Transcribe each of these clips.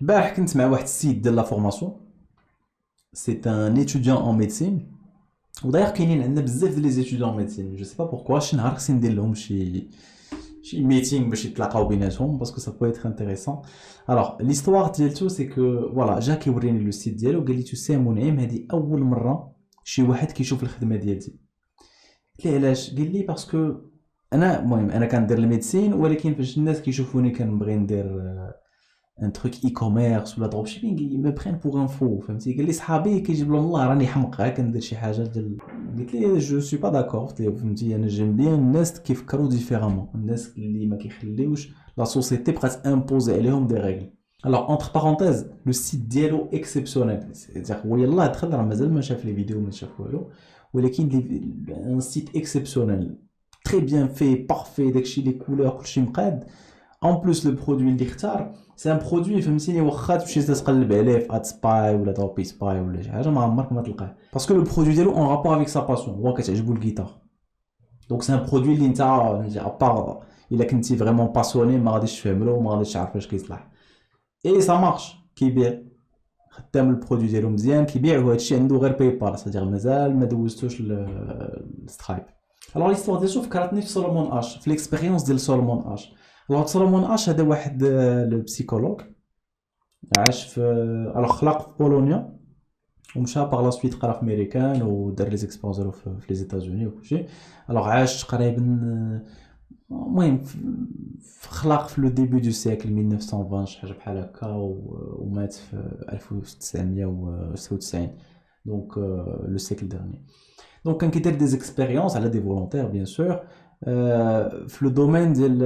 البارح كنت مع واحد السيد ديال لا فورماسيون. سي ان étudiant en médecine. ودايوغ كاينين عندنا بزاف ديال لي زيتيديون ميديسين، جو سي با بوركوا شي نهار خصني ندير لهم شي ميتينغ باش يتلاقاو بيناتهم باسكو سا بو ايتر انتريسون. الوغ ليستوار ديالتو سي كو فوالا جا كيوريني لو سيت ديالو قال لي تو سي منعم هادي اول مره شي واحد كيشوف الخدمه ديالتي. قلت ليه علاش؟ قال لي باسكو انا كندير الميديسين ولكن فاش الناس كيشوفوني كنبغي ندير ان تروك اي كوميرس ولا دروب شيبينغ مي برين بوغ ان فو، فهمتي؟ قال لي صحابي كيجيب لهم الله راني حمق كندير شي حاجه ديال. قلت لي جو سوي با داكور، قلت لي فهمتي انا جيم بيان الناس كيفكروا ديفيرامون، الناس اللي ما كيخليوش لا سوسيتي بقات امبوزي عليهم دي ريغل. الوغ اونتر بارونتيز لو سيت ديالو اكسيبسيونيل، سيتيغ هو يلاه دخل راه مازال ما شاف لي فيديو ما شاف والو، ولكن ان سيت اكسيبسيونيل تري بيان في بارفي، داكشي لي كولور كلشي مقاد. En plus le produit اللي اختار سي ان برودوي فهمتيني، واخا تمشي تقلب عليه في اد سباي ولا دوبي سباي ولا شي حاجه ما عمرك ما تلقاه، باسكو لو برودوي ديالو اون رابور افيك سا باسيون، هو كتعجبو الجيتار. دونك سي ان برودوي اللي نتا ابار الا كنتي فريمون باسيوني ما غاديش تفهم له وما غاديش تعرف فاش كيصلح. اي سا مارش كيبيع، خدام البرودوي ديالو مزيان كيبيع، وهذا الشيء عنده غير باي بال، سادير مازال ما دوزتوش السترايب. الوغ ليستوار ديالو فكرتني في سولومون اش، في ليكسبيريونس ديال سولومون اش. الوغ سولومون اش هذا واحد لو بسيكولوج عاش في الوغ خلق في بولونيا ومشى باغ لا سويت قرا في ميريكان ودار لي زيكسبيريونس ديالو في لي زيتازوني وكلشي. الوغ عاش تقريبا المهم خلق في لو ديبي دو سيكل 1920 شي حاجه بحال هكا، ومات في 1996 دونك لو سيكل ديرني. دونك كان كيدير دي زيكسبيريونس على دي فولونتير بيان سور في لو دومين ديال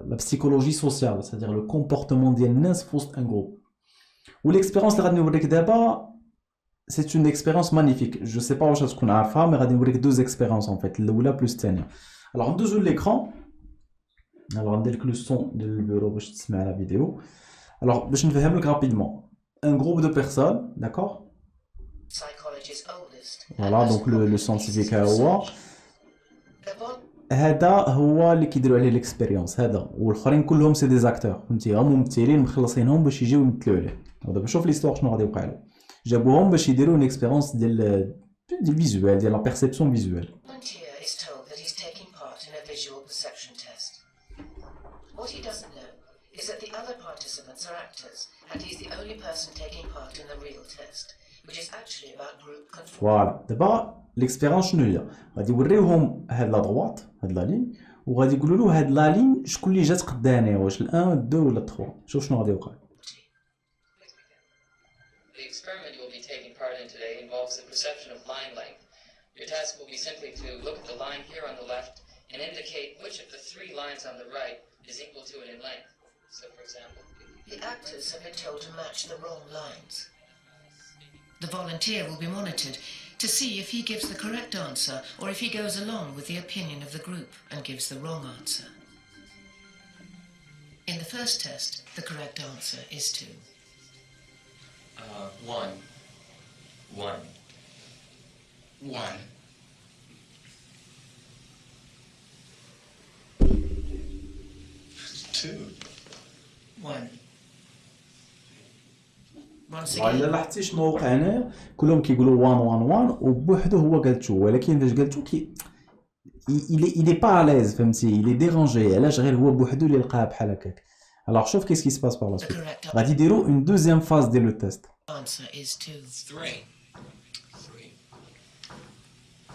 لا بسيكولوجي سوسيال، سادير لو كومبورتمون ديال الناس في وسط ان جروب. والاكسبيريونس اللي غادي نوريك دابا سي اون اكسبيريونس مانيفيك، جو سي با واش تكون عارفها مي غادي نوريك دوز اكسبيريونس ان فيت، الاولى بلوس الثانيه. الوغ ندوزو ليكران. الوغ ندير لك لو سون ديال البيرو باش تسمع لا فيديو. الوغ باش نفهم لك رابيدمون ان جروب دو بيرسون، داكور؟ فوالا دونك لو ساينتيفيك هو هذا، هو اللي كيديروا عليه ليكسبيريونس هذا، والاخرين كلهم سي دي زاكتور، فهمتي؟ هما ممثلين مخلصينهم باش يجيو يمثلوا عليه. دابا شوف ليستوار شنو غادي يوقع له. جابوهم باش يديروا اون اكسبيريونس ديال فيزوال، ديال لا بيرسيبسيون فيزوال. What he doesn't know is that the other participants are actors, and he's the only person taking part in the real test, which is actually about group conformity. فوالا دابا ليكسبيريونس شنو هي؟ غادي يوريوهم هاد لا دروات، هاد لا لين، وغادي يقولوا له هاد لا لين شكون اللي جات قدامي، واش ال1 2 ولا 3. شوف شنو غادي يوقع. The experiment you will be taking part in today involves the perception of line length. Your task will be simply to look at the line here on the left and indicate which of the 3 lines on the right is equal to it in length. So, for example, the actors have been told to match the wrong lines. The volunteer will be monitored to see if he gives the correct answer or if he goes along with the opinion of the group and gives the wrong answer. In the first test, the correct answer is 2. 1. 1. 1. الا لاحظتي شنو وقع هنايا، كلهم كيقولوا 1 1 1 وبوحدو هو قال 2، ولكن فاش قال 2 كي il est pas à l'aise، فهمتي؟ il est dérangé. علاش؟ غير هو بوحدو اللي لقاها بحال هكاك. alors شوف qu'est-ce qui se passe par la suite. غادي يديروا une deuxième phase ديال لو تيست. Answer is 2.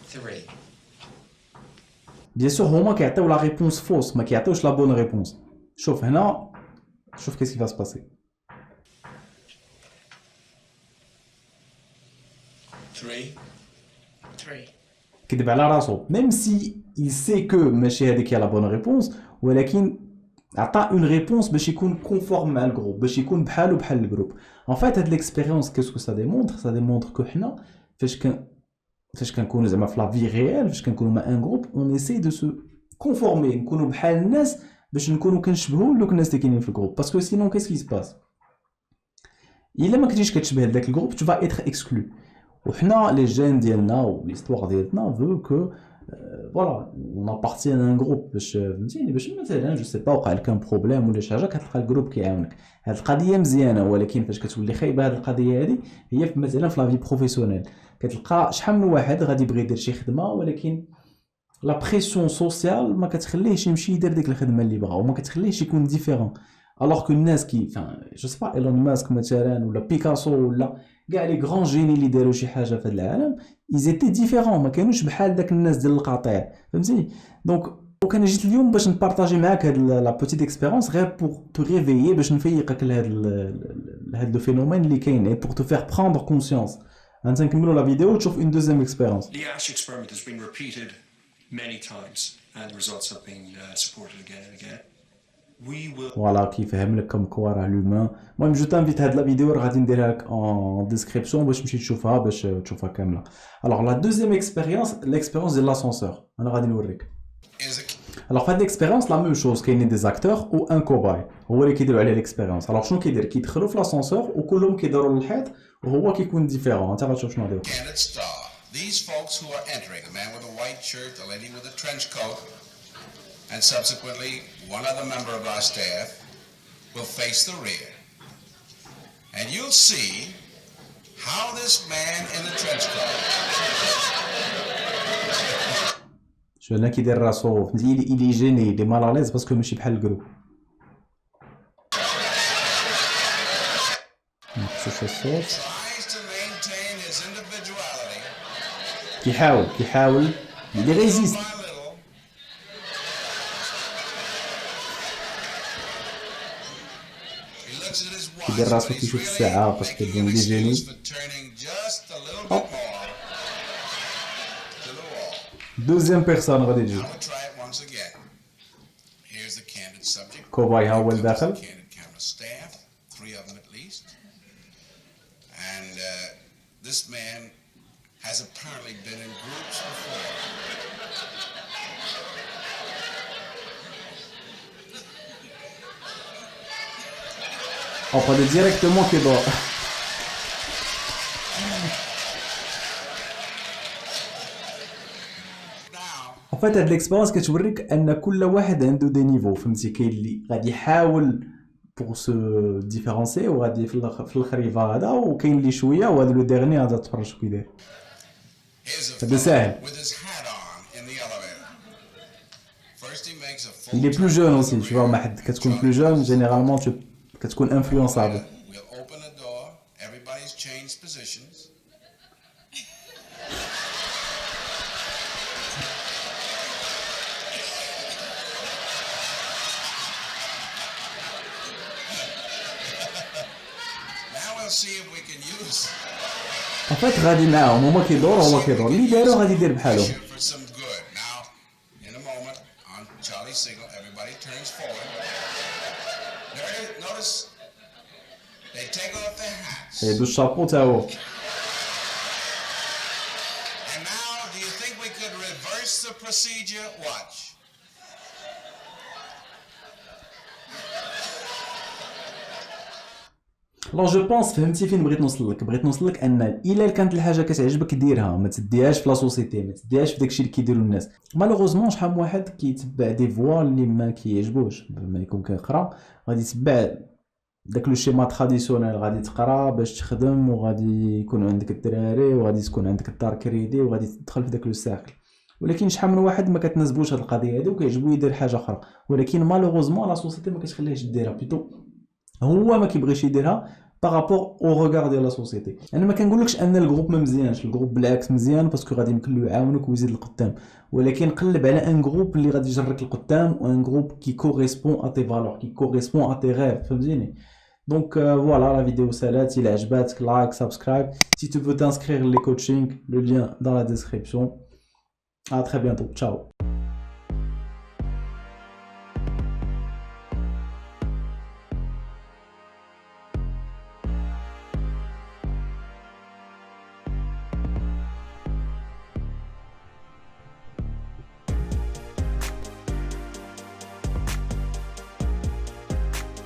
3. bien sûr هما كيعطيو لا ريبونس فوس، ما كيعطيوش لا بون ريبونس. شوف هنا، شوف qu'est-ce qui va se passer. 3. كذب على راسو، même si il sait que ماشي هذيك هي لا بون ريبونس، ولكن عطى اون ريبونس باش يكون كونفورم مع الجروب، باش يكون بحالو بحال الجروب. ان فيت هاد ليكسبيريونس كيسكو سا ديمونتر، سا ديمونتر كو حنا فاش كنكونوا زعما في لا في ريال، فاش كنكونوا مع ان جروب اون ايساي دو سو كونفورمي، نكونوا بحال الناس باش نكونوا كنشبهوا لوك الناس اللي كاينين في الجروب، باسكو سينون كيس كي سباس الا ما كنتيش كتشبه لذاك الجروب تو فا ايتر اكسكلو. وحنا لي جين ديالنا وليستوار ديالنا فو كو فوالا اون ابارتي ان جروب باش فهمتيني باش مثلا جو سي با وقع لك ان بروبليم ولا شي حاجه كتلقى الجروب كيعاونك. هاد القضيه مزيانه ولكن فاش كتولي خايبه هاد القضيه هادي هي مثلا في لافي بروفيسيونيل كتلقى شحال من واحد غادي يبغي يدير شي خدمه ولكن لا بريسيون سوسيال ما كتخليهش يمشي يدير ديك الخدمه اللي بغا وما كتخليهش يكون ديفيرون. الوغ كو الناس كي جو سي با ايلون ماسك مثلا ولا بيكاسو ولا كاع لي غران جيني اللي داروا شي حاجه في هذا العالم ايزيتي ديفيرون ما كانوش بحال داك الناس ديال القطيع فهمتي. دونك وكان جيت اليوم باش نبارطاجي معاك هاد لا بوتيت اكسبيريونس غير بور تو ريفيي باش نفيقك لهاد لو فينومين اللي كاين اي بور تو فير بروندر كونسيونس. انت نكملوا لا فيديو وتشوف اون دوزيام اكسبيريونس. The Ash experiment has been repeated many times and the results have been supported again and again. We will فوالا كيفهم لك كم كوا راه لومان. المهم جو تانفيت هاد لا فيديو راه غادي نديرها لك اون ديسكريبسيون باش تمشي تشوفها باش تشوفها كامله. الوغ لا دوزيام اكسبيريونس ليكسبيريونس ديال لاسانسور انا غادي نوريك. Is a الوغ فهاد ليكسبيريونس لا ميم شوز كاينين دي زاكتور و ان كوباي هو اللي كيديروا عليه ليكسبيريونس. الوغ شنو كيدير كيدخلوا في لاسانسور وكلهم كيديروا للحيط وهو كيكون ديفيرون. انت غتشوف شنو غادي يوقع. candid star. These folks who are entering, the man with a white shirt, the lady with a trench coat, and subsequently one other member of our staff will face the rear. And you'll see how this man in the trench coat شو هنا كيدير راسو فهمتي إلي جيني لي مالاليز باسكو ماشي بحال الجروب. نقصوش الصوت. tries to maintain his individuality. كيحاول اللي غيزيست. By little, he looks at his watch, كيدير راسو but he's كيشوف really الساعة باسكو making كيبان an لي جيني. excuse for turning just a little bit more to the wall. دوزيام بيرسون غادي تجي. Now we'll try it once again. Here's the candid subject. كوباي ها هو Here comes الداخل. the candid camera staff, 3 of them at least. And this man has apparently been in groups before. On va directement كيدور. Now, En fait هاد ليكسبيريونس كتوريك ان كل واحد عنده دي نيفو فهمتي. كاين اللي غادي يحاول بور سو ديفيرونسي وغادي في الاخر يفا هذا وكاين اللي شويه وهذا لو ديرني غادي تفرج شكون كيدير. here's a هذا ساهل. with his hat on in the elevator. First he makes a full Il est plus jeune aussi, tu vois, ما حد كتكون plus jeune généralement tu كتكون influençable. We'll open the door. Everybody's changed positions. Now we'll see if we can use En fait غادي معاهم هما كيدوروا هو كيدور اللي داروا غادي يدير بحالهم. pressure for some good. Now, in a moment, on Charlie's signal, everybody turns forward. Notice they take off their hats. يدو الشابو تا هو. And now, do you think we could reverse the procedure? Watch. لو جو بونس فهمتي فين بغيت نوصل لك. بغيت نوصل لك ان الا كانت الحاجه كتعجبك ديرها ما تديهاش في لا سوسيتي ما تديهاش في داكشي اللي كيديروا الناس. مالوغوزمون شحال من واحد كيتبع دي فوا اللي ما كيعجبوش ما يكون كيقرا غادي يتبع داك لو شيما تراديسيونيل غادي تقرا باش تخدم وغادي يكون عندك الدراري وغادي تكون عندك الدار كريدي وغادي تدخل في داك لو سيركل. ولكن شحال من واحد ما كتناسبوش هاد القضيه هادي وكيعجبو يدير حاجه اخرى ولكن مالوغوزمون لا سوسيتي ما كتخليهش ديرها بيتو هو ما كيبغيش يديرها بارابور او ريغار ديال لا سوسيتي. انا ما كنقولكش ان الجروب ما مزيانش الجروب بالعكس مزيان باسكو غادي يمكن له يعاونك ويزيد لقدام ولكن قلب على ان جروب اللي غادي يجرك لقدام وان جروب كي كوريسبون ا تي فالور كي كوريسبون ا تي ريف فهمتيني. دونك فوالا لا فيديو سالات الى عجباتك لايك سبسكرايب si tu veux t'inscrire les coachings le lien dans la description. À très bientôt, ciao.